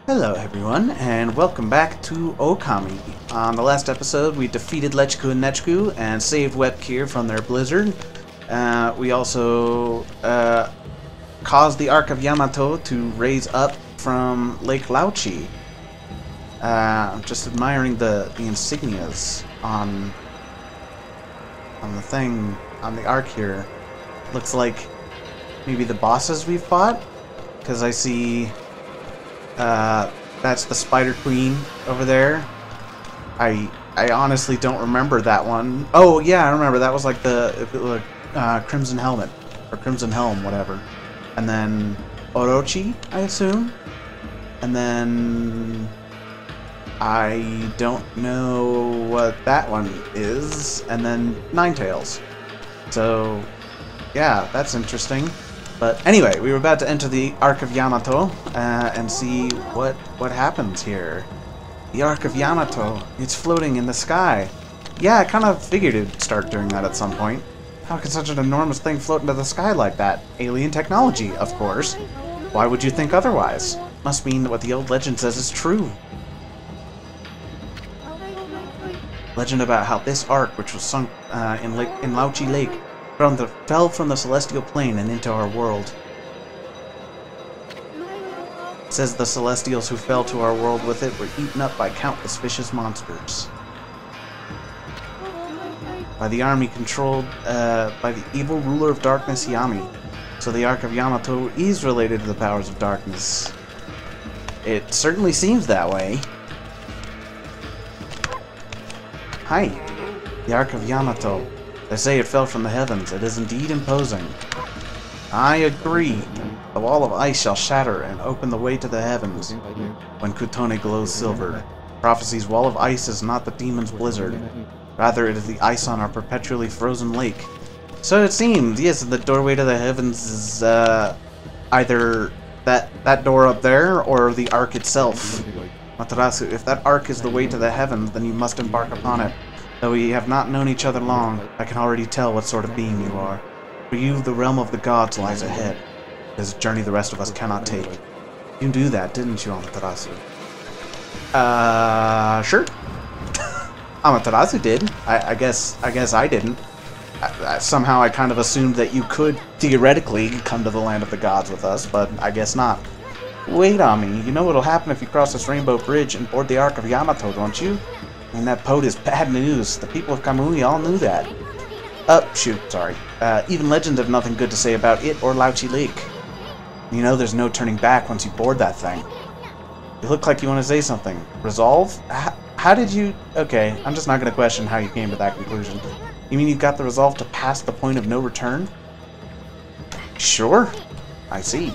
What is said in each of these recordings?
Hello everyone, and welcome back to Okami. On the last episode, we defeated Lechku and Nechku and saved Webkir from their blizzard. We also caused the Ark of Yamato to raise up from Lake Lauchi. I'm just admiring the insignias on the thing, on the Ark here. Looks like maybe the bosses we've fought, because I see that's the Spider Queen over there. I honestly don't remember that one. Oh yeah, I remember. That was like the Crimson Helmet or Crimson Helm, whatever. And then Orochi, I assume. And then I don't know what that one is. And then Ninetales. So yeah, that's interesting. But anyway, we were about to enter the Ark of Yamato and see what happens here. The Ark of Yamato, it's floating in the sky. Yeah, I kind of figured it'd start doing that at some point. How can such an enormous thing float into the sky like that? Alien technology, of course. Why would you think otherwise? Must mean that what the old legend says is true. Legend about how this Ark, which was sunk in Lauchi Lake, fell from the celestial plane and into our world. It says the celestials who fell to our world with it were eaten up by countless vicious monsters. By the army controlled by the evil ruler of darkness, Yami. So the Ark of Yamato is related to the powers of darkness. It certainly seems that way. Hi. The Ark of Yamato. They say it fell from the heavens. It is indeed imposing. I agree. The wall of ice shall shatter and open the way to the heavens when Kutone glows silver. Prophecy's wall of ice is not the demon's blizzard. Rather, it is the ice on our perpetually frozen lake. So it seems, yes, the doorway to the heavens is either that door up there or the Ark itself. Matarasu, if that Ark is the way to the heavens, then you must embark upon it. Though we have not known each other long, I can already tell what sort of being you are. For you, the realm of the gods lies ahead. It is a journey the rest of us cannot take. You knew that, didn't you, Amaterasu? Sure. Amaterasu did. I guess I didn't. Somehow I kind of assumed that you could, theoretically, come to the land of the gods with us, but I guess not. Wait on me. You know what'll happen if you cross this rainbow bridge and board the Ark of Yamato, don't you? And that boat is bad news. The people of Kamui all knew that. Shoot, sorry. Even legends have nothing good to say about it or Lauchi Lake. You know there's no turning back once you board that thing. You look like you want to say something. Resolve? How did you... Okay, I'm just not going to question how you came to that conclusion. You mean you got the resolve to pass the point of no return? Sure. I see.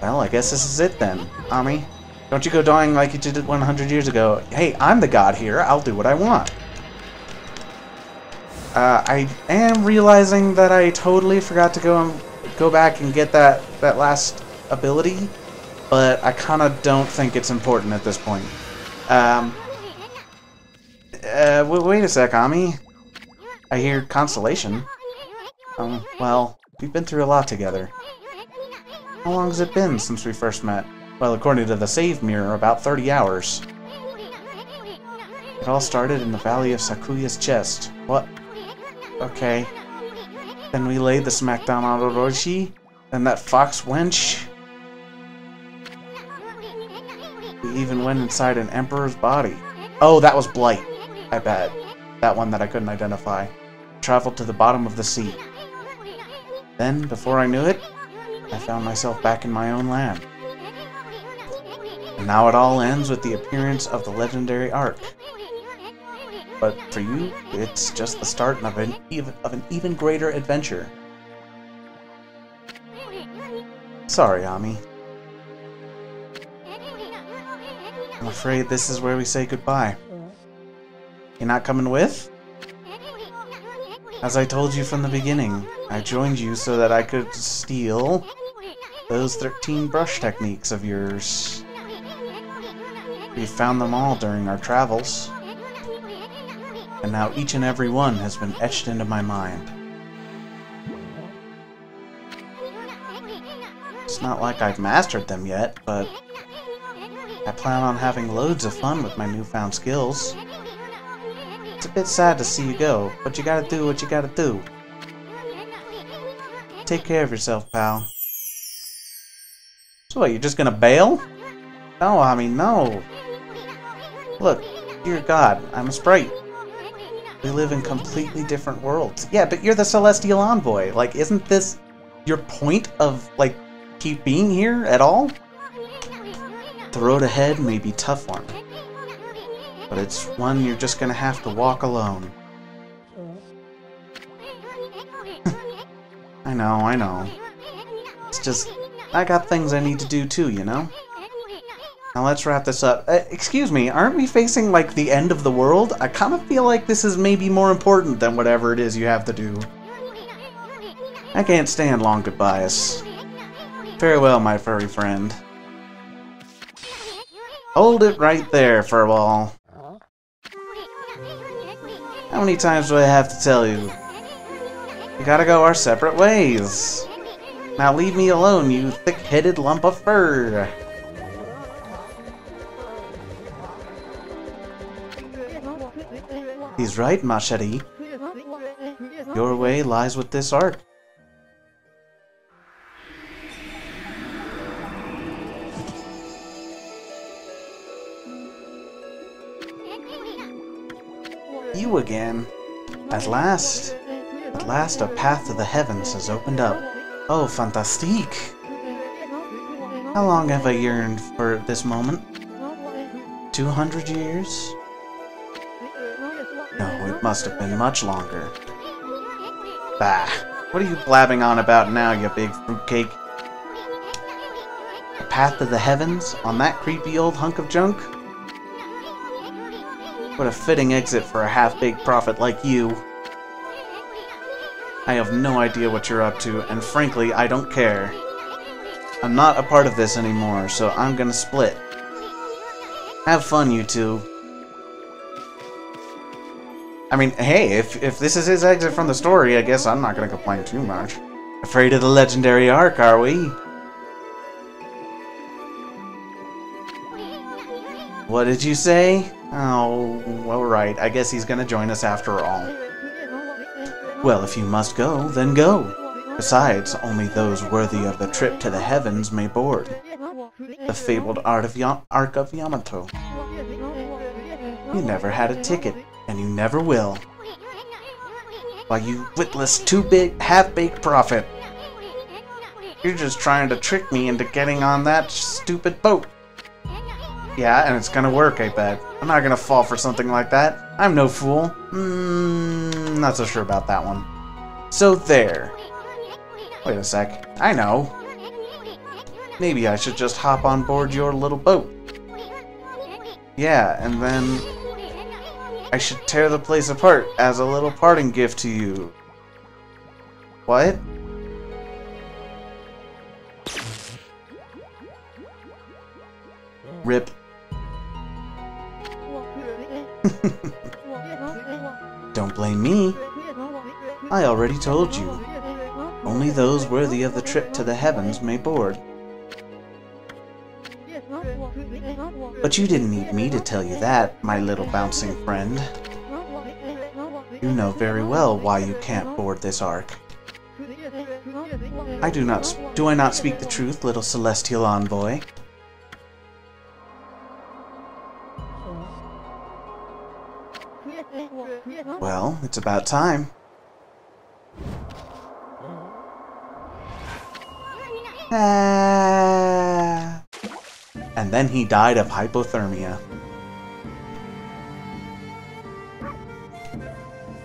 Well, I guess this is it then, Ami. Don't you go dying like you did it 100 years ago. Hey, I'm the god here. I'll do what I want. I am realizing that I totally forgot to go back and get that last ability, but I kind of don't think it's important at this point. Wait a sec, Ami. I hear constellation. Well, we've been through a lot together. How long has it been since we first met? Well, according to the save mirror, about 30 hours. It all started in the Valley of Sakuya's chest. What? Okay. Then we laid the smackdown on Orochi, then that fox wench. We even went inside an emperor's body. Oh, that was Blight. I bet. That one that I couldn't identify. Traveled to the bottom of the sea. Then, before I knew it, I found myself back in my own land. And now it all ends with the appearance of the legendary Ark. But for you, it's just the start of an even greater adventure. Sorry, Ami. I'm afraid this is where we say goodbye. You not coming with? As I told you from the beginning, I joined you so that I could steal those 13 brush techniques of yours. We found them all during our travels, and now each and every one has been etched into my mind. It's not like I've mastered them yet, but I plan on having loads of fun with my newfound skills. It's a bit sad to see you go, but you gotta do what you gotta do. Take care of yourself, pal. So what, you're just gonna bail? No, I mean, no. Look, dear God, I'm a sprite. We live in completely different worlds. Yeah, but you're the Celestial Envoy. Like, isn't this your point of, like, keep being here at all? The road ahead may be tough one, but it's one you're just gonna have to walk alone. I know. It's just, I got things I need to do too, you know? Now let's wrap this up. Excuse me, aren't we facing, like, the end of the world? I kind of feel like this is maybe more important than whatever it is you have to do. I can't stand long goodbyes. Farewell, my furry friend. Hold it right there, Furball. How many times do I have to tell you? We gotta go our separate ways. Now leave me alone, you thick-headed lump of fur. He's right, ma chérie. Your way lies with this Ark. You again. At last a path to the heavens has opened up. Oh, fantastique! How long have I yearned for this moment? 200 years? No, it must have been much longer. Bah! What are you blabbing on about now, you big fruitcake? A path to the heavens? On that creepy old hunk of junk? What a fitting exit for a half-baked prophet like you. I have no idea what you're up to, and frankly, I don't care. I'm not a part of this anymore, so I'm gonna split. Have fun, you two. I mean, hey, if this is his exit from the story, I guess I'm not gonna complain too much. Afraid of the legendary Ark, are we? What did you say? Oh, alright, I guess he's gonna join us after all. Well, if you must go, then go. Besides, only those worthy of the trip to the heavens may board. The fabled Ark of Yamato. You never had a ticket, and you never will. Why, you witless, two-bit, half-baked prophet. You're just trying to trick me into getting on that stupid boat. Yeah, and it's gonna work, I bet. I'm not gonna fall for something like that. I'm no fool. Not so sure about that one. So there. Wait a sec. I know. Maybe I should just hop on board your little boat. Yeah, and then I should tear the place apart as a little parting gift to you. What? Rip. Don't blame me. I already told you. Only those worthy of the trip to the heavens may board. But you didn't need me to tell you that, my little bouncing friend. You know very well why you can't board this Ark. Do I not speak the truth, little celestial envoy? Well, it's about time. And then he died of hypothermia.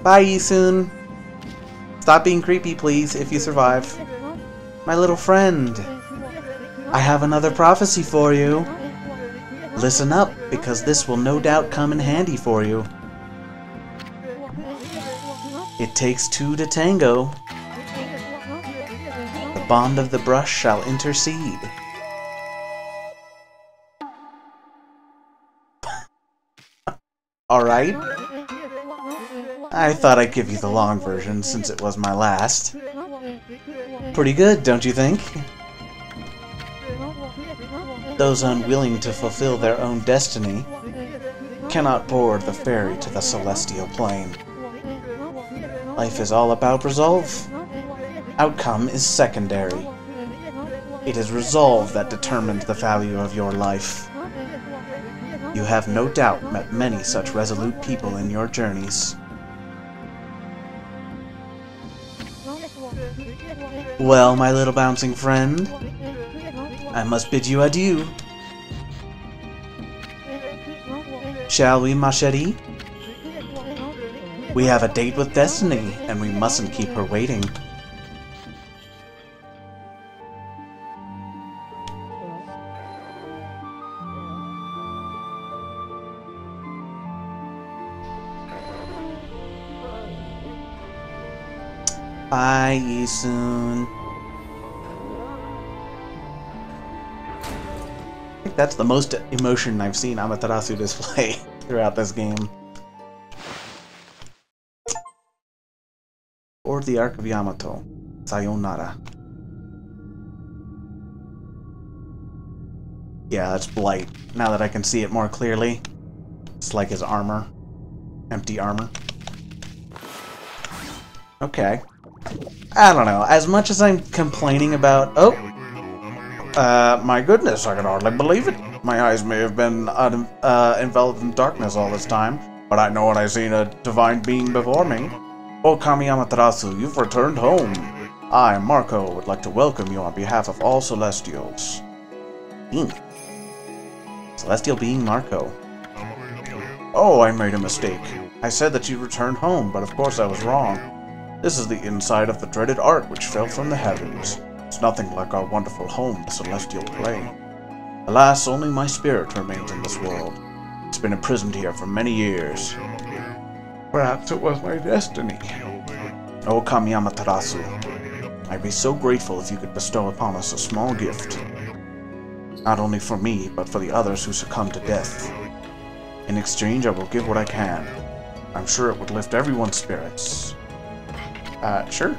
Bye, Yisun. Stop being creepy, please, if you survive. My little friend, I have another prophecy for you. Listen up, because this will no doubt come in handy for you. It takes two to tango. The bond of the brush shall intercede. Alright. I thought I'd give you the long version since it was my last. Pretty good, don't you think? Those unwilling to fulfill their own destiny cannot board the ferry to the celestial plane. Life is all about resolve. Outcome is secondary. It is resolve that determines the value of your life. You have no doubt met many such resolute people in your journeys. Well, my little bouncing friend, I must bid you adieu. Shall we, ma chérie? We have a date with Destiny, and we mustn't keep her waiting. Bye, Isun. I think that's the most emotion I've seen Amaterasu display throughout this game. Or the Ark of Yamato. Sayonara. Yeah, that's Blight. Now that I can see it more clearly. It's like his armor. Empty armor. Okay. I don't know. As much as I'm complaining about... Oh! My goodness, I can hardly believe it. My eyes may have been enveloped in darkness all this time, but I know when I seen a divine being before me. Okami Amaterasu, you've returned home. I, Marco, would like to welcome you on behalf of all Celestials. Celestial being Marco. Oh, I made a mistake. I said that you returned home, but of course I was wrong. This is the inside of the dreaded Ark which fell from the heavens. It's nothing like our wonderful home, the Celestial Plane. Alas, only my spirit remains in this world. It's been imprisoned here for many years. Perhaps it was my destiny. Okami Amaterasu, I'd be so grateful if you could bestow upon us a small gift. Not only for me, but for the others who succumb to death. In exchange, I will give what I can. I'm sure it would lift everyone's spirits. Sure.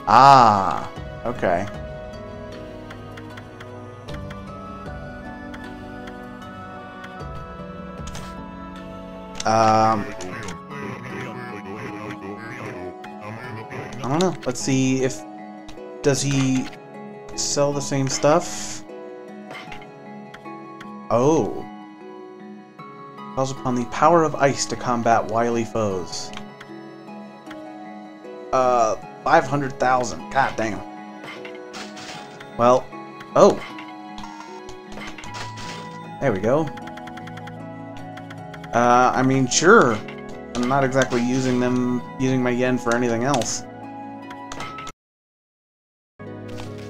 Ah, okay. I don't know. Let's see if... Does he sell the same stuff? Oh. Calls upon the power of ice to combat wily foes. 500,000. God damn. Well, oh. There we go. I mean, sure. I'm not exactly using my yen for anything else.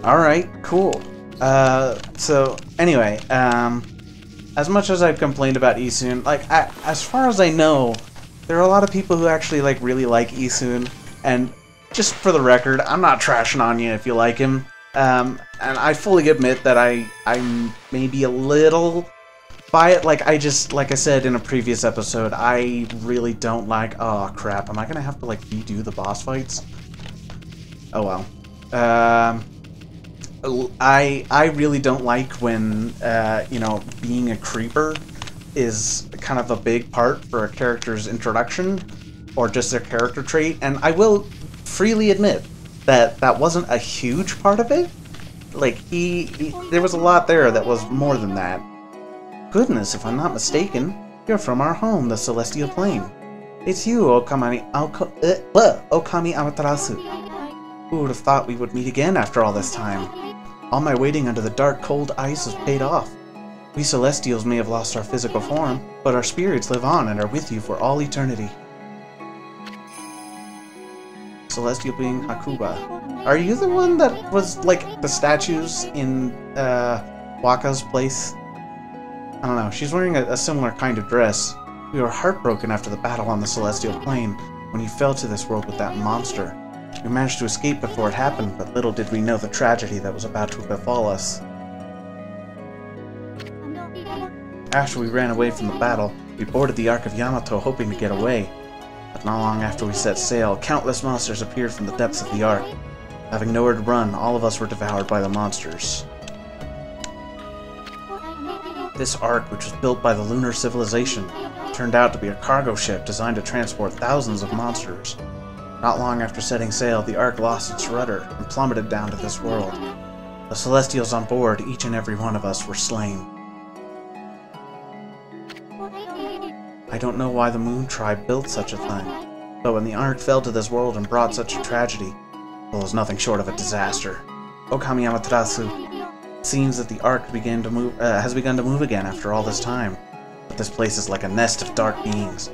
Alright, cool. So, anyway, as much as I've complained about Isun, like, as far as I know, there are a lot of people who actually, like, really like Isun, and just for the record, I'm not trashing on you if you like him, and I fully admit that I'm maybe a little biased. Like I said in a previous episode, I really don't like... Oh, crap, am I gonna have to, like, redo the boss fights? Oh, well. I really don't like when, you know, being a creeper is kind of a big part for a character's introduction, or just their character trait, and I will freely admit that that wasn't a huge part of it. Like, there was a lot there that was more than that. Goodness, if I'm not mistaken, you're from our home, the Celestial Plane. It's you, Okami Amaterasu. Who would have thought we would meet again after all this time? All my waiting under the dark, cold ice has paid off. We Celestials may have lost our physical form, but our spirits live on and are with you for all eternity. Celestial being Hakuba. Are you the one that was, like, the statues in, Waka's place? I don't know, she's wearing a similar kind of dress. We were heartbroken after the battle on the Celestial Plane, when you fell to this world with that monster. We managed to escape before it happened, but little did we know the tragedy that was about to befall us. After we ran away from the battle, we boarded the Ark of Yamato hoping to get away. But not long after we set sail, countless monsters appeared from the depths of the Ark. Having nowhere to run, all of us were devoured by the monsters. This Ark, which was built by the lunar civilization, turned out to be a cargo ship designed to transport thousands of monsters. Not long after setting sail, the Ark lost its rudder and plummeted down to this world. The Celestials on board, each and every one of us, were slain. I don't know why the Moon Tribe built such a thing, but when the Ark fell to this world and brought such a tragedy, well, it was nothing short of a disaster. Okami Amaterasu, it seems that the Ark has begun to move again after all this time. But this place is like a nest of dark beings.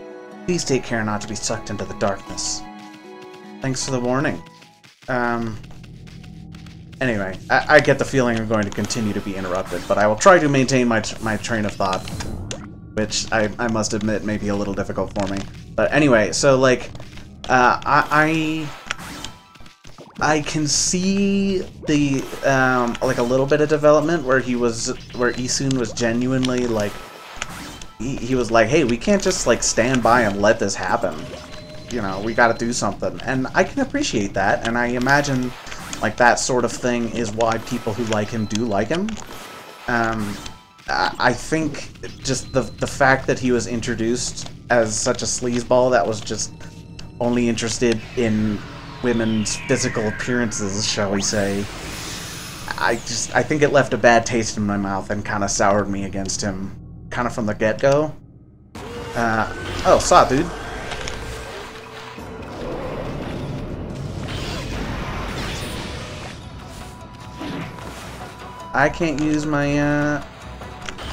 Please take care not to be sucked into the darkness. Thanks for the warning. Anyway, I get the feeling I'm going to continue to be interrupted, but I will try to maintain my train of thought, which I must admit may be a little difficult for me. But anyway, so like, I can see the like a little bit of development where Isun was genuinely like, he was like, hey, we can't just like stand by and let this happen. You know, we got to do something, and I can appreciate that, and I imagine like that sort of thing is why people who like him do like him. I think just the fact that he was introduced as such a sleazeball that was just only interested in women's physical appearances, shall we say, I think it left a bad taste in my mouth and kind of soured me against him, kind of from the get-go. Oh, saw, dude. I can't use my,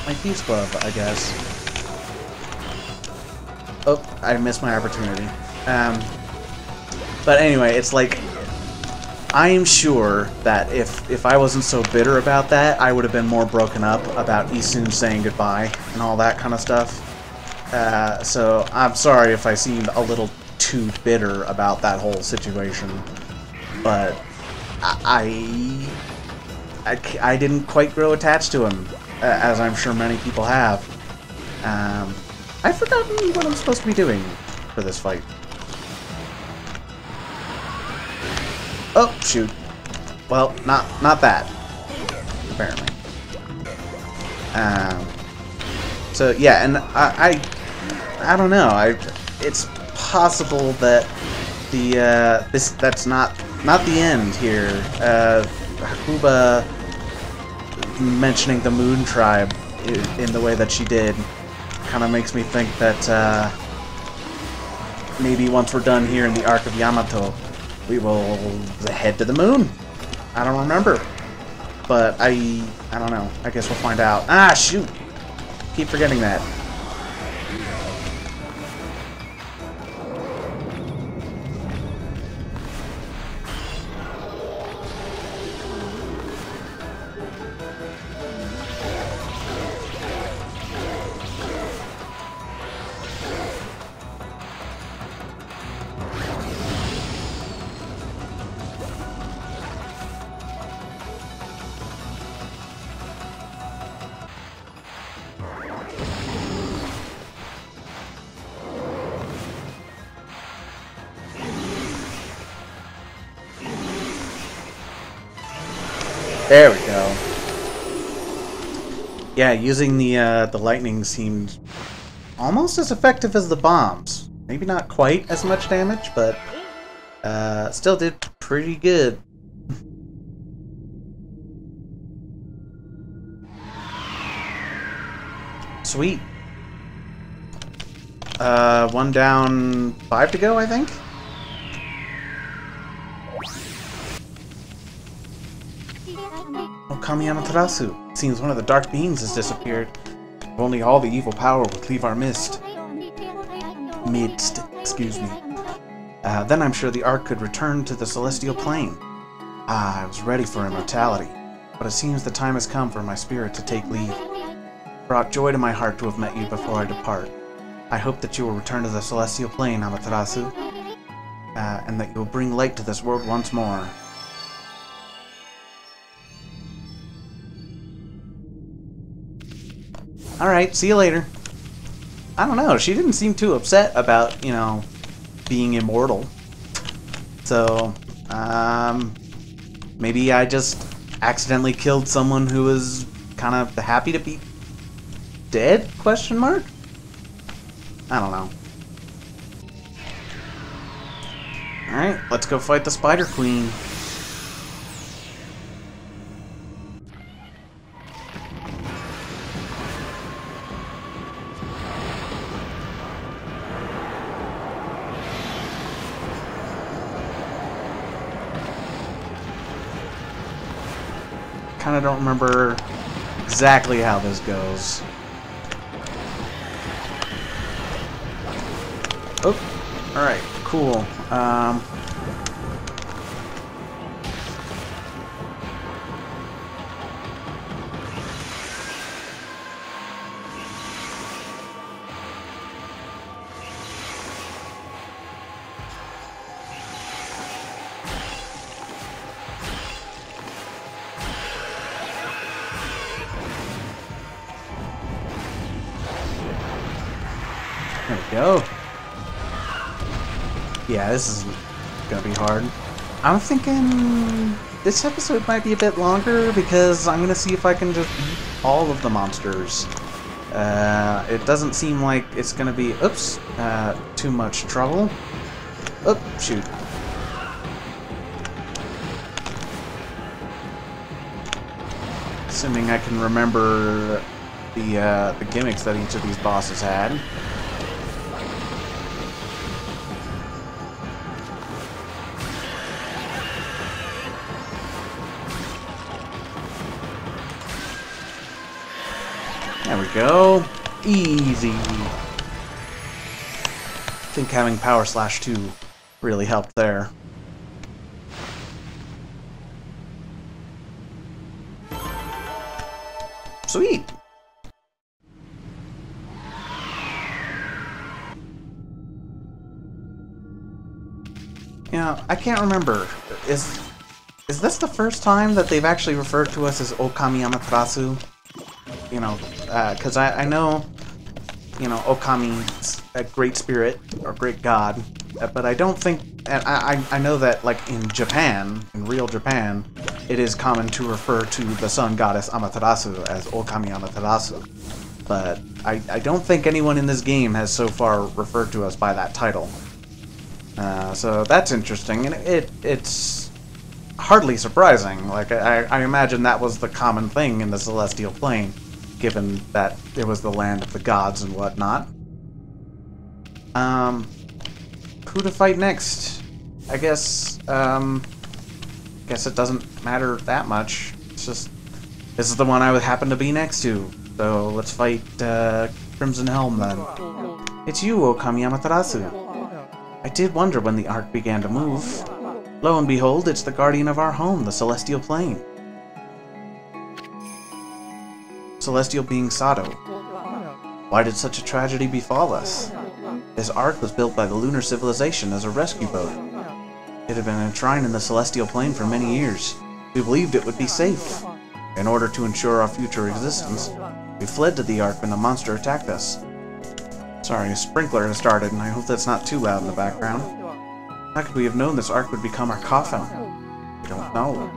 my Peace Glove, I guess. Oh, I missed my opportunity. But anyway, it's like, I am sure that if I wasn't so bitter about that, I would have been more broken up about Isun saying goodbye and all that kind of stuff. So I'm sorry if I seemed a little too bitter about that whole situation. But I didn't quite grow attached to him, as I'm sure many people have. I've forgotten what I'm supposed to be doing for this fight. Oh, shoot. Well, not that, apparently. So yeah, and I don't know. It's possible that that's not the end here. Hakuba mentioning the Moon Tribe in the way that she did kind of makes me think that maybe once we're done here in the Ark of Yamato, we will head to the moon. I don't remember, but I don't know. I guess we'll find out. Ah, shoot! Keep forgetting that. There we go. Yeah, using the lightning seemed almost as effective as the bombs. Maybe not quite as much damage, but still did pretty good. Sweet. One down, 5 to go, I think. Okami Amaterasu. Seems one of the dark beings has disappeared. If only all the evil power would leave our midst. Excuse me. Then I'm sure the Ark could return to the celestial plane. I was ready for immortality, but it seems the time has come for my spirit to take leave. It brought joy to my heart to have met you before I depart. I hope that you will return to the celestial plane, Amaterasu, and that you will bring light to this world once more. Alright, see you later. I don't know, she didn't seem too upset about, you know, being immortal. So, maybe I just accidentally killed someone who was kind of happy to be dead? Question mark? I don't know. Alright, let's go fight the Spider Queen. Kind of don't remember exactly how this goes. Oh, alright, cool. There we go. Yeah, this is gonna be hard. I'm thinking this episode might be a bit longer because I'm gonna see if I can just beat all of the monsters. It doesn't seem like it's gonna be, oops, too much trouble. Oh, shoot. Assuming I can remember the gimmicks that each of these bosses had. There we go. Easy. I think having Power Slash 2 really helped there. Sweet. Yeah, I can't remember. Is this the first time that they've actually referred to us as Okami Amaterasu? You know, because I know, you know, Okami's a great spirit, or great god, but I don't think, and I know that, like, in Japan, in real Japan, it is common to refer to the sun goddess Amaterasu as Okami Amaterasu, but I don't think anyone in this game has so far referred to us by that title. So that's interesting, and it's hardly surprising. Like, I imagine that was the common thing in the Celestial Plane, given that it was the land of the gods and whatnot. Who to fight next? I guess it doesn't matter that much. It's just, this is the one I would happen to be next to. So let's fight Crimson Helm then. It's you, Okami Amaterasu. I did wonder when the Ark began to move. Lo and behold, it's the guardian of our home, the Celestial Plane. Celestial being Sato. Why did such a tragedy befall us? This Ark was built by the lunar civilization as a rescue boat. It had been enshrined in the Celestial Plane for many years. We believed it would be safe. In order to ensure our future existence, we fled to the Ark when the monster attacked us. Sorry, a sprinkler has started, and I hope that's not too loud in the background. How could we have known this Ark would become our coffin? We don't know.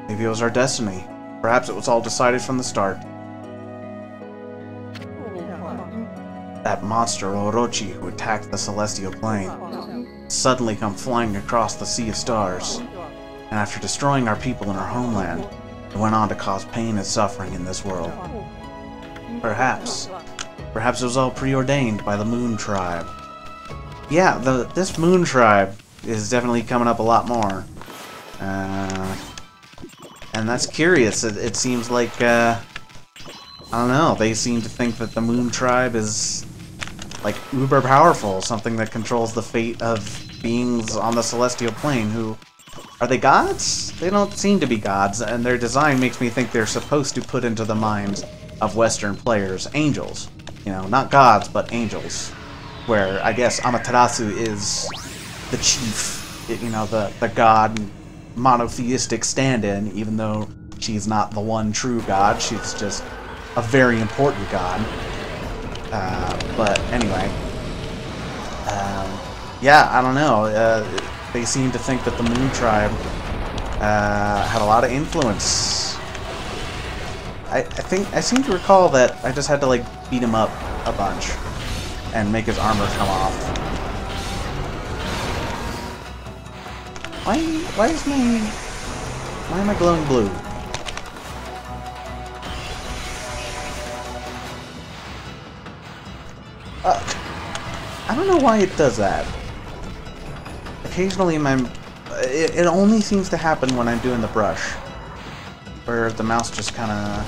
Maybe it was our destiny. Perhaps it was all decided from the start. That monster, Orochi, who attacked the Celestial Plane, suddenly come flying across the sea of stars, and after destroying our people and our homeland, it went on to cause pain and suffering in this world. Perhaps it was all preordained by the Moon Tribe. Yeah, this Moon Tribe is definitely coming up a lot more. And that's curious. It seems like, I don't know, they seem to think that the Moon Tribe is, like, uber powerful, something that controls the fate of beings on the Celestial Plane who... Are they gods? They don't seem to be gods, and their design makes me think they're supposed to put into the minds of Western players angels. You know, not gods, but angels. Where, I guess, Amaterasu is the chief, you know, the god monotheistic stand-in, even though she's not the one true god, she's just a very important god. But anyway, yeah, I don't know. They seem to think that the Moon Tribe had a lot of influence. I seem to recall that I just had to like beat him up a bunch and make his armor come off. Why am I glowing blue? I don't know why it does that. Occasionally it only seems to happen when I'm doing the brush, where the mouse just kind of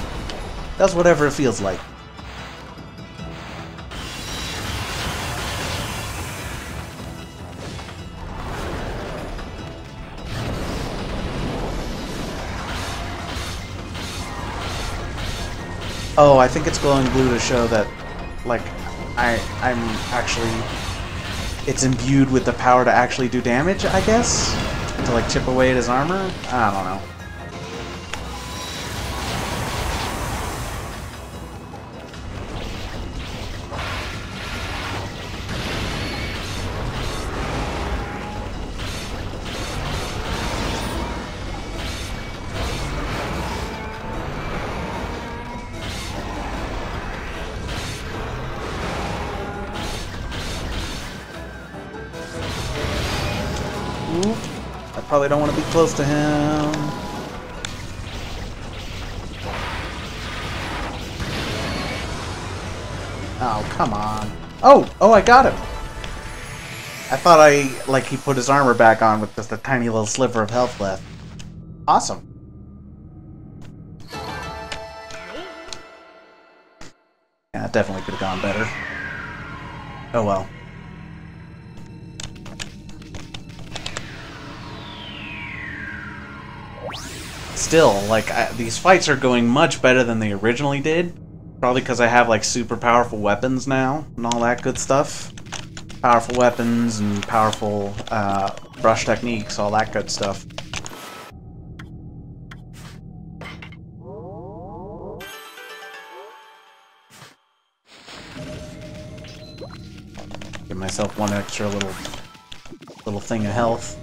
does whatever it feels like. Oh, I think it's glowing blue to show that, like, I'm actually... It's imbued with the power to actually do damage, I guess? To, like, chip away at his armor? I don't know. I probably don't want to be close to him. Oh, come on. Oh, I got him. I thought he put his armor back on with just a tiny little sliver of health left. Awesome. Yeah, it definitely could have gone better. Oh well. Still, like, these fights are going much better than they originally did. Probably because I have, like, super powerful weapons now and all that good stuff. Powerful weapons and powerful brush techniques, all that good stuff. Give myself one extra little thing of health.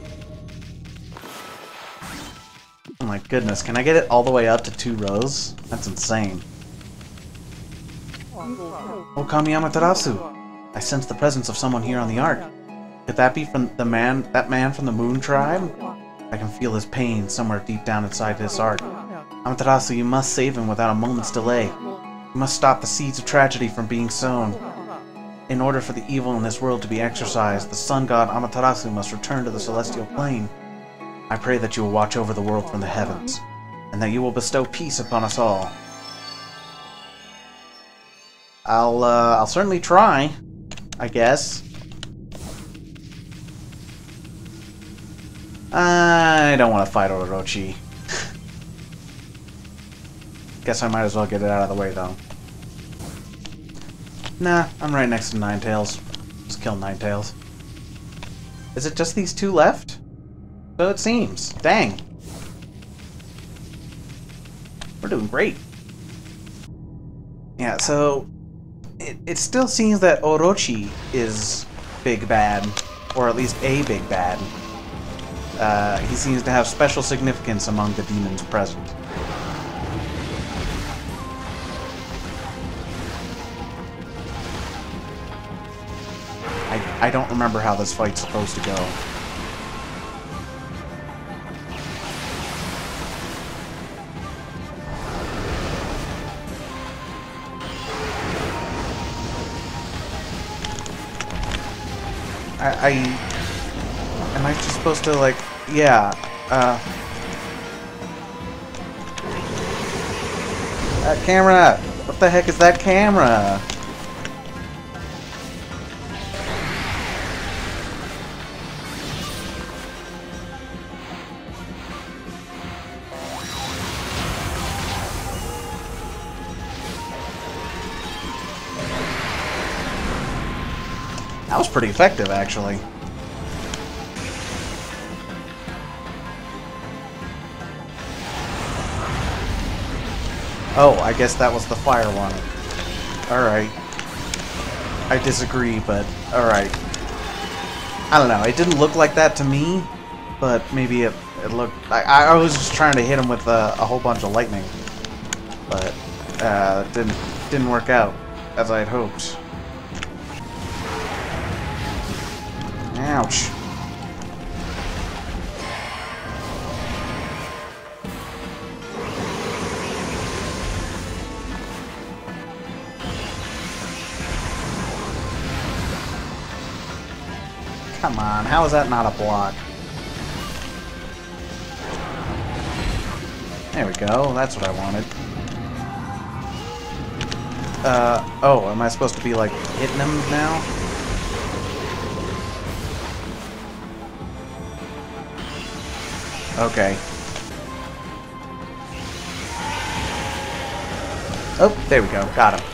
Oh my goodness, can I get it all the way up to 2 rows? That's insane. Okami Amaterasu! I sense the presence of someone here on the Ark. Could that be from that man from the Moon Tribe? I can feel his pain somewhere deep down inside this Ark. Amaterasu, you must save him without a moment's delay. You must stop the seeds of tragedy from being sown. In order for the evil in this world to be exorcised, the sun god Amaterasu must return to the celestial plane. I pray that you will watch over the world from the heavens, and that you will bestow peace upon us all. I'll certainly try, I guess. I don't want to fight Orochi. Guess I might as well get it out of the way, though. Nah, I'm right next to Ninetales. Just kill Ninetales. Is it just these 2 left? So it seems. Dang. We're doing great. Yeah, so... It still seems that Orochi is big bad. Or at least a big bad. He seems to have special significance among the demons present. I don't remember how this fight's supposed to go. Am I just supposed to, like, yeah, that camera! What the heck is that camera? That was pretty effective, actually. Oh, I guess that was the fire one. Alright. I disagree, but alright. I don't know. It didn't look like that to me, but maybe it looked... I was just trying to hit him with a whole bunch of lightning, but didn't work out as I had hoped. Ouch. Come on, how is that not a block? There we go, that's what I wanted. Oh, am I supposed to be, like, hitting him now? Okay. Oh, there we go, got him.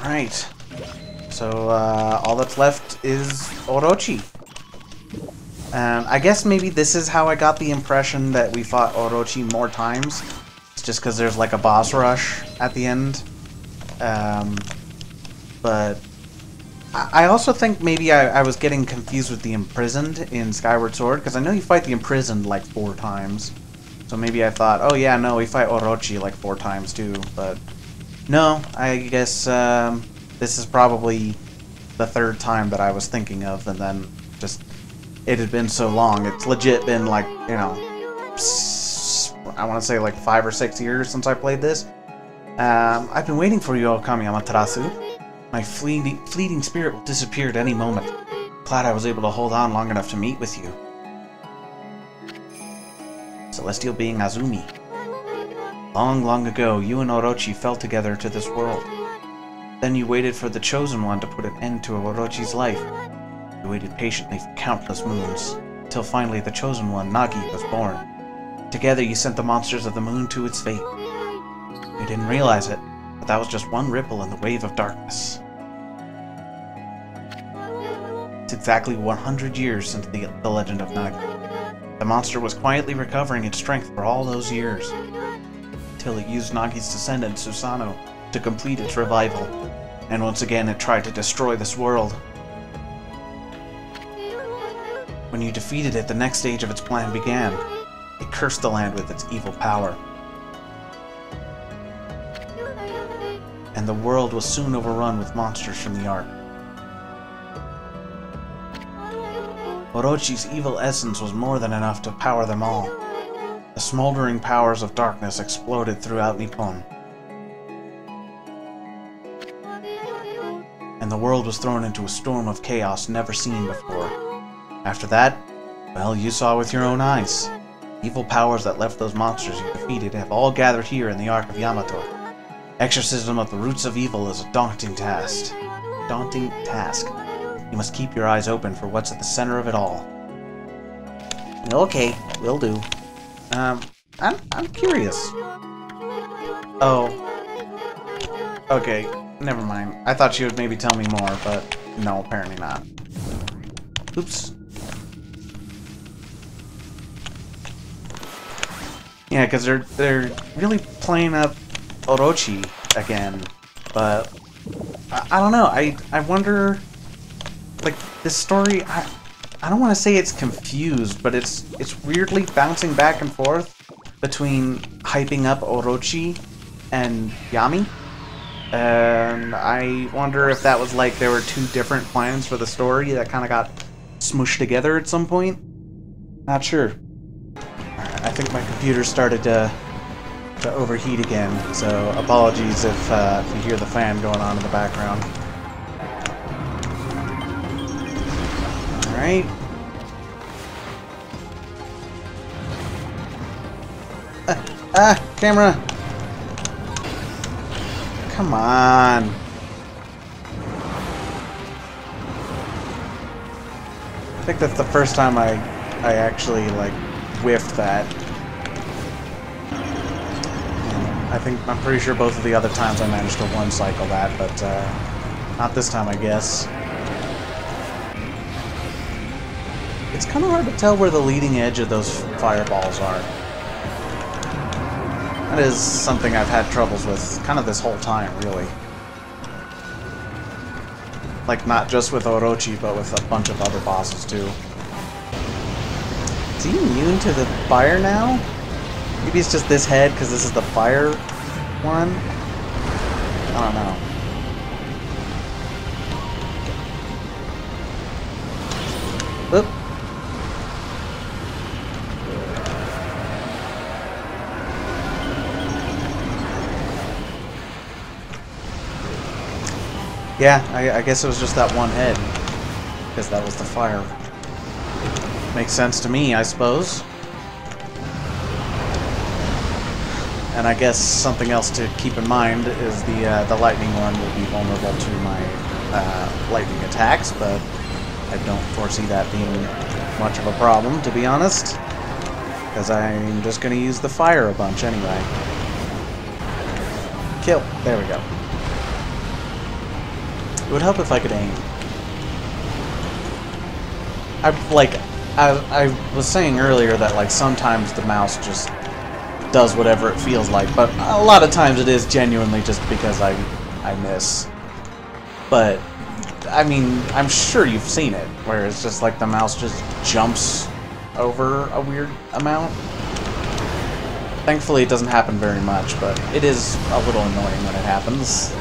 Alright, so all that's left is Orochi. I guess maybe this is how I got the impression that we fought Orochi more times. It's just because there's like a boss rush at the end. But I also think maybe I was getting confused with the Imprisoned in Skyward Sword, because I know you fight the Imprisoned like 4 times. So maybe I thought, oh yeah, no, we fight Orochi like 4 times too, but... No, I guess this is probably the 3rd time that I was thinking of, and then just, it had been so long. It's legit been like, you know, I want to say like 5 or 6 years since I played this. I've been waiting for you, Okami Amaterasu. My fleeting spirit will disappear at any moment. Glad I was able to hold on long enough to meet with you. Celestial being Azumi. Long, long ago, you and Orochi fell together to this world. Then you waited for the Chosen One to put an end to Orochi's life. You waited patiently for countless moons, until finally the Chosen One, Nagi, was born. Together you sent the monsters of the moon to its fate. You didn't realize it, but that was just one ripple in the wave of darkness. It's exactly 100 years since the legend of Nagi. The monster was quietly recovering its strength for all those years, until it used Nagi's descendant, Susanoo, to complete its revival, and once again it tried to destroy this world. When you defeated it, the next stage of its plan began. It cursed the land with its evil power. And the world was soon overrun with monsters from the Ark. Orochi's evil essence was more than enough to power them all. The smoldering powers of darkness exploded throughout Nippon. And the world was thrown into a storm of chaos never seen before. After that, well, you saw with your own eyes. Evil powers that left those monsters you defeated have all gathered here in the Ark of Yamato. Exorcism of the roots of evil is a daunting task. You must keep your eyes open for what's at the center of it all. Okay, will do. I'm curious. Oh. Okay, never mind. I thought she would maybe tell me more, but no, apparently not. Oops. Yeah, because they're really playing up Orochi again, but I don't know. I wonder, like, this story. I don't want to say it's confused, but it's weirdly bouncing back and forth between hyping up Orochi and Yami. And I wonder if that was like there were 2 different plans for the story that kind of got smooshed together at some point. Not sure. I think my computer started to overheat again, so apologies if you hear the fan going on in the background. Alright. Camera! Come on! I think that's the first time I actually, like, whiffed that. I'm pretty sure both of the other times I managed to one-cycle that, but not this time, I guess. It's kind of hard to tell where the leading edge of those fireballs are. That is something I've had troubles with kind of this whole time, really. Like, not just with Orochi, but with a bunch of other bosses, too. Is he immune to the fire now? Maybe it's just this head, because this is the fire one? I don't know. Oop. Yeah, I guess it was just that one head. Because that was the fire. Makes sense to me, I suppose. And I guess something else to keep in mind is the lightning one will be vulnerable to my lightning attacks, but I don't foresee that being much of a problem, to be honest. Because I'm just going to use the fire a bunch anyway. Kill. There we go. It would help if I could aim. I was saying earlier that, like, sometimes the mouse just does whatever it feels like, but a lot of times it is genuinely just because I miss. But, I mean, I'm sure you've seen it, where it's just like the mouse just jumps over a weird amount. Thankfully it doesn't happen very much, but it is a little annoying when it happens.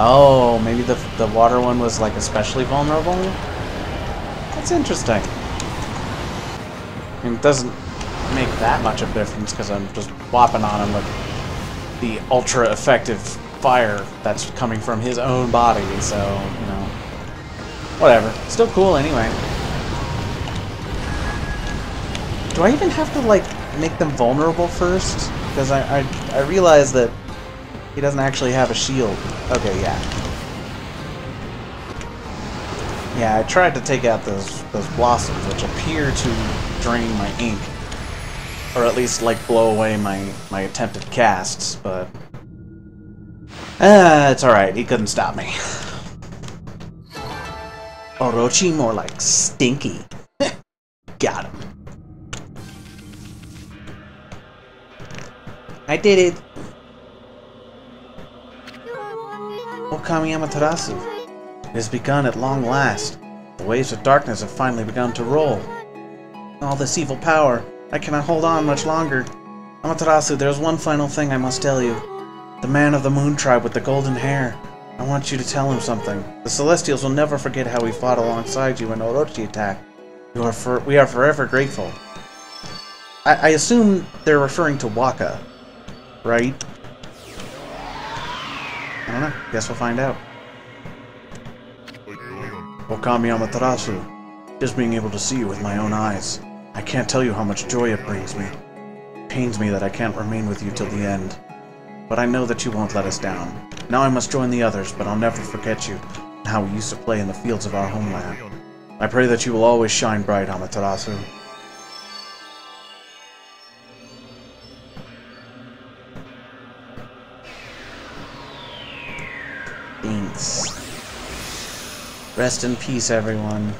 Oh, maybe the water one was, like, especially vulnerable? That's interesting. I mean, it doesn't make that much of a difference because I'm just whopping on him with the ultra-effective fire that's coming from his own body, so, you know. Whatever. Still cool anyway. Do I even have to, like, make them vulnerable first? Because I realize that he doesn't actually have a shield. Okay, yeah. Yeah, I tried to take out those blossoms, which appear to drain my ink. Or at least, like, blow away my attempted casts, but... it's alright, he couldn't stop me. Orochi, more like stinky. Got him. I did it! Okami Amaterasu. It has begun at long last. The waves of darkness have finally begun to roll. All this evil power, I cannot hold on much longer. Amaterasu, there is one final thing I must tell you. The man of the moon tribe with the golden hair. I want you to tell him something. The Celestials will never forget how we fought alongside you when Orochi attacked. We are forever grateful. I assume they're referring to Waka, right? I don't know. Guess we'll find out. Okami Amaterasu. Just being able to see you with my own eyes. I can't tell you how much joy it brings me. It pains me that I can't remain with you till the end. But I know that you won't let us down. Now I must join the others, but I'll never forget you and how we used to play in the fields of our homeland. I pray that you will always shine bright, Amaterasu. Thanks. Rest in peace, everyone.